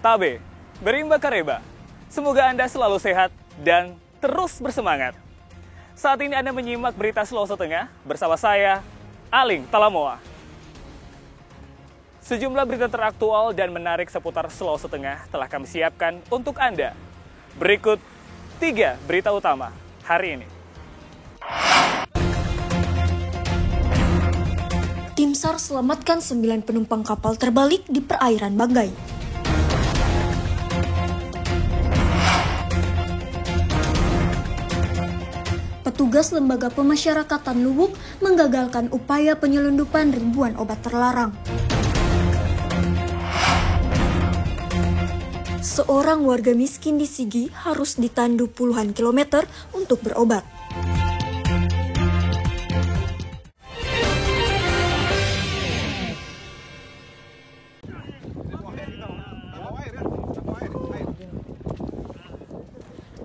Tabe, berimba kareba. Semoga Anda selalu sehat dan terus bersemangat. Saat ini Anda menyimak berita Sulawesi Tengah bersama saya, Aling Talamoa. Sejumlah berita teraktual dan menarik seputar Sulawesi Tengah telah kami siapkan untuk Anda. Berikut 3 berita utama hari ini. Tim SAR selamatkan 9 penumpang kapal terbalik di perairan Banggai. Petugas Lembaga Pemasyarakatan Luwuk menggagalkan upaya penyelundupan ribuan obat terlarang. Seorang warga miskin di Sigi harus ditandu puluhan kilometer untuk berobat.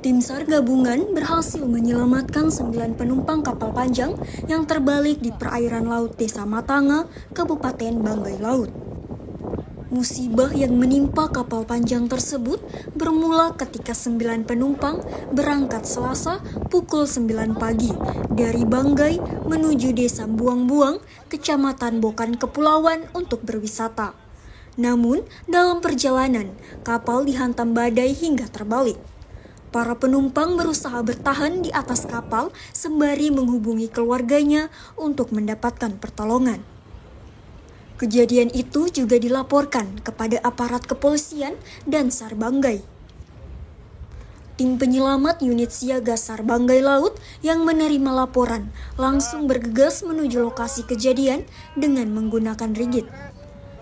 Tim SAR gabungan berhasil menyelamatkan 9 penumpang kapal panjang yang terbalik di perairan laut Desa Matanga, Kabupaten Banggai Laut. Musibah yang menimpa kapal panjang tersebut bermula ketika 9 penumpang berangkat Selasa pukul 9 pagi dari Banggai menuju Desa Buang-Buang, Kecamatan Bokan Kepulauan untuk berwisata. Namun, dalam perjalanan, kapal dihantam badai hingga terbalik. Para penumpang berusaha bertahan di atas kapal sembari menghubungi keluarganya untuk mendapatkan pertolongan. Kejadian itu juga dilaporkan kepada aparat kepolisian dan SAR Banggai. Tim penyelamat unit siaga SAR Banggai Laut yang menerima laporan langsung bergegas menuju lokasi kejadian dengan menggunakan rigid.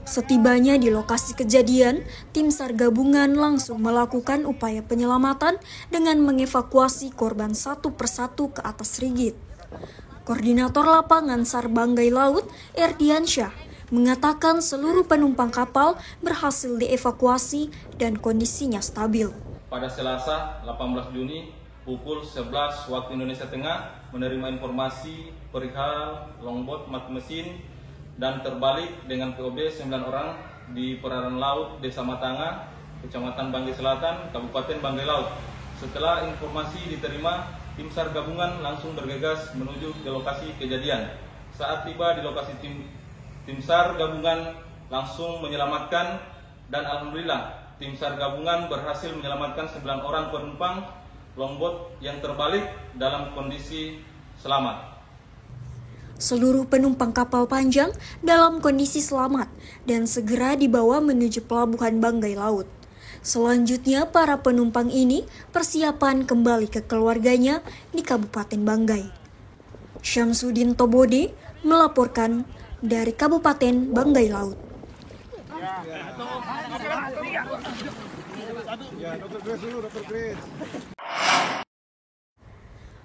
Setibanya di lokasi kejadian, tim SAR gabungan langsung melakukan upaya penyelamatan dengan mengevakuasi korban satu persatu ke atas rigid. Koordinator lapangan SAR Banggai Laut, Erdiansyah, mengatakan seluruh penumpang kapal berhasil dievakuasi dan kondisinya stabil. Pada Selasa 18 Juni pukul 11 waktu Indonesia Tengah menerima informasi perihal longboat mati mesin dan terbalik dengan POB 9 orang di perairan laut Desa Matanga, Kecamatan Banggai Selatan, Kabupaten Banggai Laut. Setelah informasi diterima, tim SAR gabungan langsung bergegas menuju ke lokasi kejadian. Saat tiba di lokasi, tim SAR gabungan langsung menyelamatkan dan alhamdulillah tim SAR gabungan berhasil menyelamatkan 9 orang penumpang longboat yang terbalik dalam kondisi selamat. Seluruh penumpang kapal panjang dalam kondisi selamat dan segera dibawa menuju pelabuhan Banggai Laut. Selanjutnya, para penumpang ini persiapan kembali ke keluarganya di Kabupaten Banggai. Syamsuddin Tobode melaporkan dari Kabupaten Banggai Laut.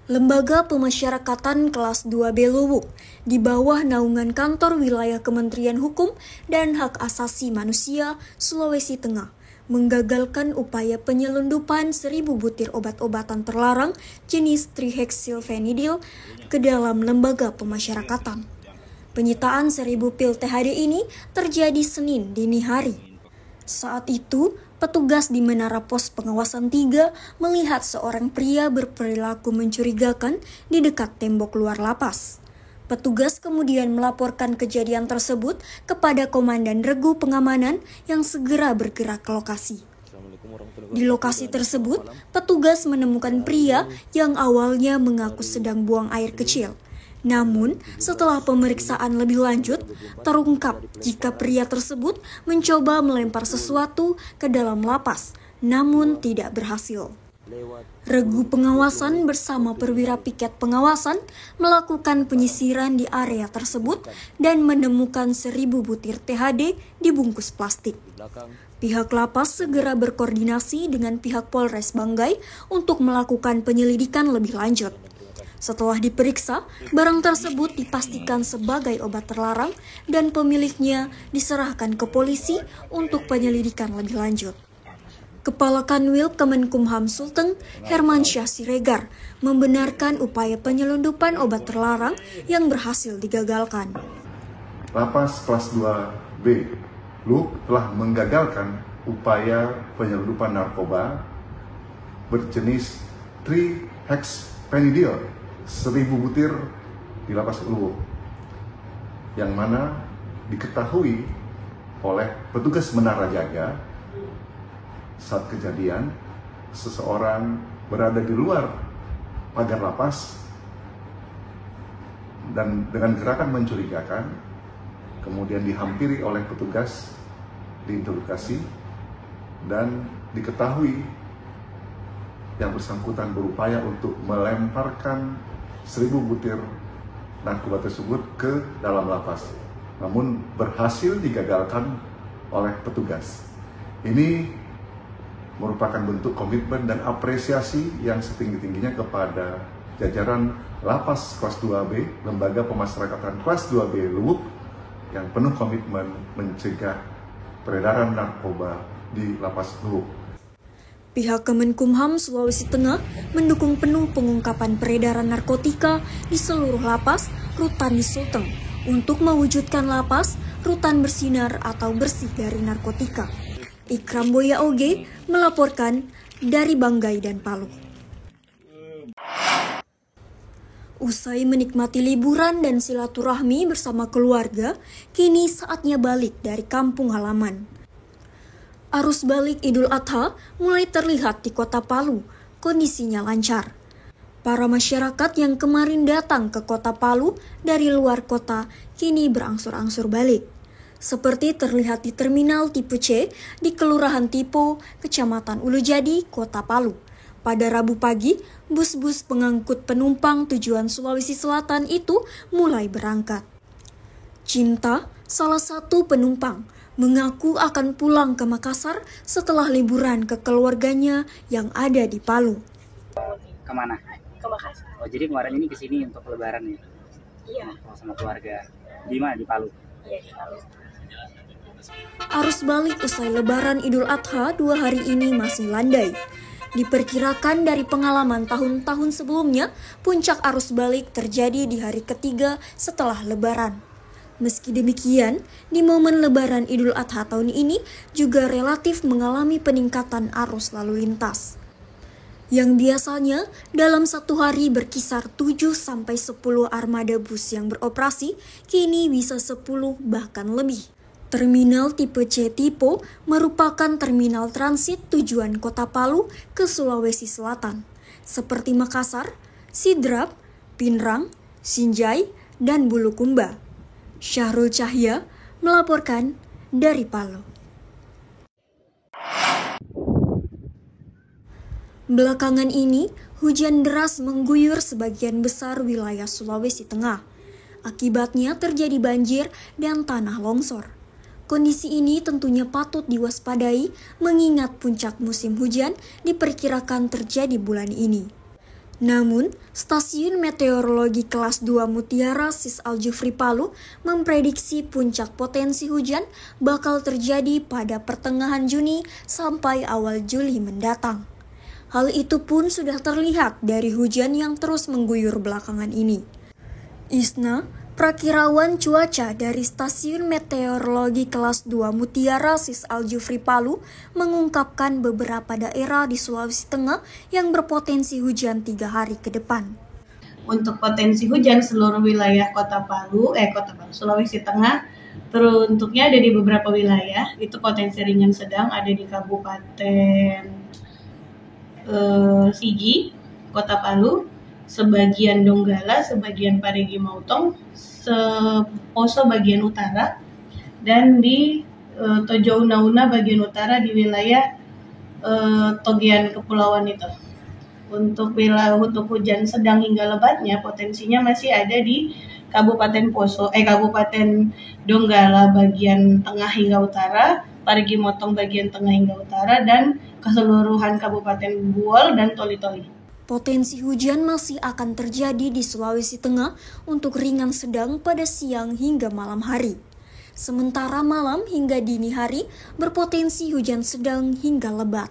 Lembaga Pemasyarakatan Kelas 2B Luwuk di bawah naungan Kantor Wilayah Kementerian Hukum dan Hak Asasi Manusia Sulawesi Tengah menggagalkan upaya penyelundupan 1.000 butir obat-obatan terlarang jenis trihexylphenidil ke dalam lembaga pemasyarakatan. Penyitaan 1.000 pil THD ini terjadi Senin dini hari. Saat itu, petugas di Menara Pos Pengawasan 3 melihat seorang pria berperilaku mencurigakan di dekat tembok luar lapas. Petugas kemudian melaporkan kejadian tersebut kepada Komandan Regu Pengamanan yang segera bergerak ke lokasi. Di lokasi tersebut, petugas menemukan pria yang awalnya mengaku sedang buang air kecil. Namun, setelah pemeriksaan lebih lanjut, terungkap jika pria tersebut mencoba melempar sesuatu ke dalam lapas, namun tidak berhasil. Regu pengawasan bersama perwira piket pengawasan melakukan penyisiran di area tersebut dan menemukan 1.000 butir THD dibungkus plastik. Pihak lapas segera berkoordinasi dengan pihak Polres Banggai untuk melakukan penyelidikan lebih lanjut. Setelah diperiksa, barang tersebut dipastikan sebagai obat terlarang dan pemiliknya diserahkan ke polisi untuk penyelidikan lebih lanjut. Kepala Kanwil Kemenkumham Sulteng, Hermansyah Siregar, membenarkan upaya penyelundupan obat terlarang yang berhasil digagalkan. Lapas kelas 2B Luwuk telah menggagalkan upaya penyelundupan narkoba berjenis trihexyphenidyl 1000 butir di Lapas Luwuk, yang mana diketahui oleh petugas menara jaga saat kejadian seseorang berada di luar pagar lapas dan dengan gerakan mencurigakan kemudian dihampiri oleh petugas, diinterogasi, dan diketahui yang bersangkutan berupaya untuk melemparkan 1000 butir narkoba tersebut ke dalam lapas, namun berhasil digagalkan oleh petugas. Ini merupakan bentuk komitmen dan apresiasi yang setinggi-tingginya kepada jajaran Lapas Kelas 2B, Lembaga Pemasyarakatan Kelas 2B Luwuk, yang penuh komitmen mencegah peredaran narkoba di Lapas Luwuk. Pihak Kemenkumham Sulawesi Tengah mendukung penuh pengungkapan peredaran narkotika di seluruh lapas rutan di Sulteng untuk mewujudkan lapas rutan bersinar atau bersih dari narkotika. Ikram Boya Oge melaporkan dari Banggai dan Palu. Usai menikmati liburan dan silaturahmi bersama keluarga, kini saatnya balik dari kampung halaman. Arus balik Idul Adha mulai terlihat di kota Palu, kondisinya lancar. Para masyarakat yang kemarin datang ke kota Palu dari luar kota kini berangsur-angsur balik. Seperti terlihat di Terminal Tipe C di Kelurahan Tipo, Kecamatan Ulujadi, Kota Palu. Pada Rabu pagi, bus-bus pengangkut penumpang tujuan Sulawesi Selatan itu mulai berangkat. Cinta, salah satu penumpang, mengaku akan pulang ke Makassar setelah liburan ke keluarganya yang ada di Palu. Kemana? Ke Makassar. Oh, jadi kemarin ini kesini untuk lebaran ya? Iya. Sama keluarga. Di mana? Di Palu? Iya, di Palu. Arus balik usai lebaran Idul Adha 2 hari ini masih landai. Diperkirakan dari pengalaman tahun-tahun sebelumnya, puncak arus balik terjadi di hari ketiga setelah lebaran. Meski demikian, di momen lebaran Idul Adha tahun ini juga relatif mengalami peningkatan arus lalu lintas. Yang biasanya dalam satu hari berkisar 7-10 armada bus yang beroperasi, kini bisa 10 bahkan lebih. Terminal Tipe C Tipo merupakan terminal transit tujuan Kota Palu ke Sulawesi Selatan, seperti Makassar, Sidrap, Pinrang, Sinjai, dan Bulukumba. Syahrul Cahya melaporkan dari Palu. Belakangan ini, hujan deras mengguyur sebagian besar wilayah Sulawesi Tengah. Akibatnya terjadi banjir dan tanah longsor. Kondisi ini tentunya patut diwaspadai mengingat puncak musim hujan diperkirakan terjadi bulan ini. Namun, Stasiun Meteorologi Kelas 2 Mutiara SIS Al-Jufri Palu memprediksi puncak potensi hujan bakal terjadi pada pertengahan Juni sampai awal Juli mendatang. Hal itu pun sudah terlihat dari hujan yang terus mengguyur belakangan ini. Isna, Prakirawan cuaca dari Stasiun Meteorologi Kelas 2 Mutiara SIS Al-Jufri Palu mengungkapkan beberapa daerah di Sulawesi Tengah yang berpotensi hujan 3 hari ke depan. Untuk potensi hujan seluruh wilayah Kota Palu, Sulawesi Tengah, teruntuknya ada di beberapa wilayah. Itu potensi ringan sedang ada di Kabupaten Sigi, Kota Palu, sebagian Donggala, sebagian Parigi Mautong, Poso bagian utara, dan di Tojo Una-Una bagian utara di wilayah Togian Kepulauan itu. Untuk hujan sedang hingga lebatnya potensinya masih ada di Kabupaten Donggala bagian tengah hingga utara, Parigi Motong bagian tengah hingga utara, dan keseluruhan Kabupaten Buol dan Toli-Toli. Potensi hujan masih akan terjadi di Sulawesi Tengah untuk ringan sedang pada siang hingga malam hari. Sementara malam hingga dini hari berpotensi hujan sedang hingga lebat.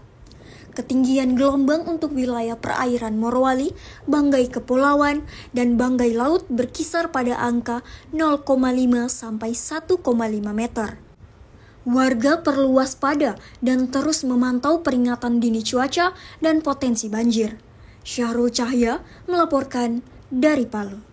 Ketinggian gelombang untuk wilayah perairan Morowali, Banggai Kepulauan, dan Banggai Laut berkisar pada angka 0,5 sampai 1,5 meter. Warga perlu waspada dan terus memantau peringatan dini cuaca dan potensi banjir. Syahrul Cahya melaporkan dari Palu.